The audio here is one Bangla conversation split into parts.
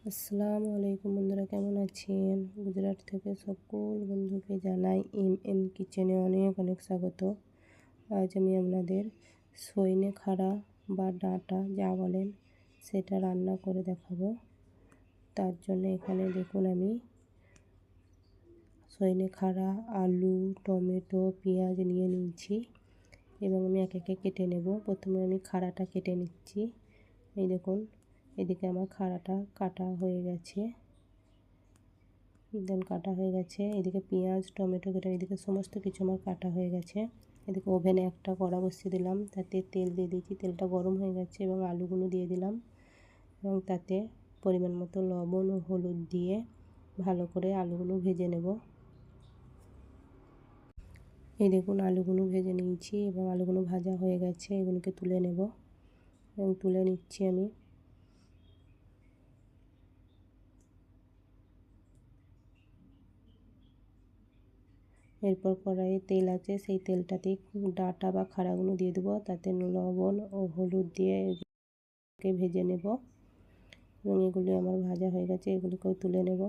আসসালামু আলাইকুম বন্ধুরা, কেমন আছেন? গুজরাট থেকে সকল বন্ধুকে জানাই এম কিচেনে অনেক অনেক স্বাগত। আজ আমি আপনাদের সইনে খাড়া বা ডাঁটা যা বলেন সেটা রান্না করে দেখাবো। তার জন্য এখানে দেখুন আমি সইনে খাড়া, আলু, টমেটো, পেঁয়াজ নিয়ে নিয়েছি এবং আমি একে একে কেটে নেব। প্রথমে আমি খাড়াটা কেটে নিচ্ছি। এই দেখুন, এদিকে আমার খাড়াটা কাটা হয়ে গেছে, কাটা হয়ে গেছে। এদিকে পেঁয়াজ, টমেটো কেটে, এদিকে সমস্ত কিছু আমার কাটা হয়ে গেছে। এদিকে ওভেনে একটা কড়া বসিয়ে দিলাম, তাতে তেল দিয়ে দিয়েছি। তেলটা গরম হয়ে গেছে এবং আলুগুলো দিয়ে দিলাম এবং তাতে পরিমাণ মতো লবণ ও হলুদ দিয়ে ভালো করে আলুগুলো ভেজে নেব। এই দেখুন, আলুগুলো ভেজে নিয়েছি এবং আলুগুলো ভাজা হয়ে গেছে। এগুলোকে তুলে নেব এবং তুলে নিচ্ছি আমি। এরপর কড়াইয়ে তেল আছে, সেই তেলটাতে ডাঁটা বা খাড়াগুলো দিয়ে দেবো, তাতে লবণ ও হলুদ দিয়ে এগুলোকে ভেজে নেব এবং এগুলি আমার ভাজা হয়ে গেছে। এগুলিকেও তুলে নেব।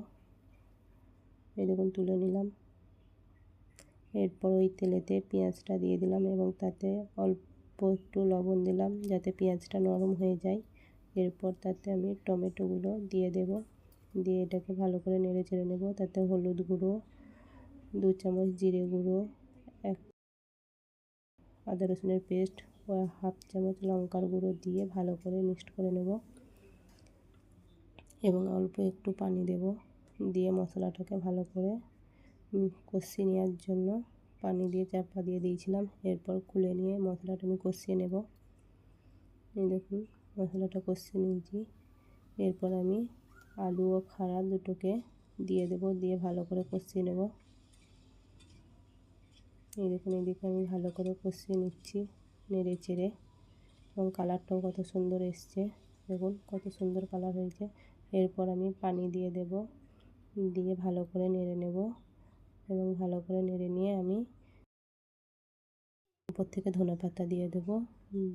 এই দেখুন, তুলে নিলাম। এরপর ওই তেলেতে পেঁয়াজটা দিয়ে দিলাম এবং তাতে অল্প একটু লবণ দিলাম যাতে পেঁয়াজটা নরম হয়ে যায়। এরপর তাতে আমি টমেটোগুলো দিয়ে দেব, দিয়ে এটাকে ভালো করে নেড়ে চেড়ে নেব। তাতে হলুদ গুঁড়ো, 2 চামচ জিরে গুঁড়ো, 1 আদা রসুনের পেস্ট ও 1/2 চামচ লঙ্কার গুঁড়ো দিয়ে ভালো করে মিক্সড করে নেব এবং অল্প একটু পানি দেব। দিয়ে মশলাটাকে ভালো করে কষিয়ে নেওয়ার জন্য পানি দিয়ে চাপা দিয়ে দিয়েছিলাম। এরপর খুলে নিয়ে মশলাটা আমি কষিয়ে নেব। এই দেখুন, মশলাটা কষিয়ে নিয়েছি। এরপর আমি আলু ও খাড়া দুটোকে দিয়ে দেব, দিয়ে ভালো করে কষিয়ে নেব। এই দেখুন, এদিকে আমি ভালো করে কষিয়ে নিচ্ছি নেড়ে চেড়ে এবং কালারটাও কত সুন্দর এসছে। দেখুন কত সুন্দর কালার হয়েছে। এরপর আমি পানি দিয়ে দেব, দিয়ে ভালো করে নেড়ে নেব এবং ভালো করে নেড়ে নিয়ে আমি উপর থেকে ধনেপাতা দিয়ে দেব,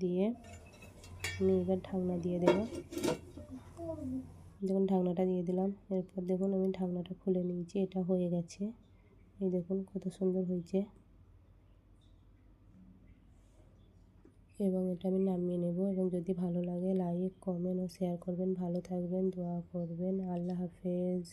দিয়ে আমি এবার ঢাকনা দিয়ে দেব। দেখুন, ঢাকনাটা দিয়ে দিলাম। এরপর দেখুন আমি ঢাকনাটা খুলে নিয়েছি, এটা হয়ে গেছে। এই দেখুন কত সুন্দর হয়েছে এবং এটা আমি নামিয়ে নেব। এবং যদি ভালো লাগে লাইক, কমেন্ট ও শেয়ার করবেন। ভালো থাকবেন, দোয়া করবেন। আল্লাহ হাফেজ।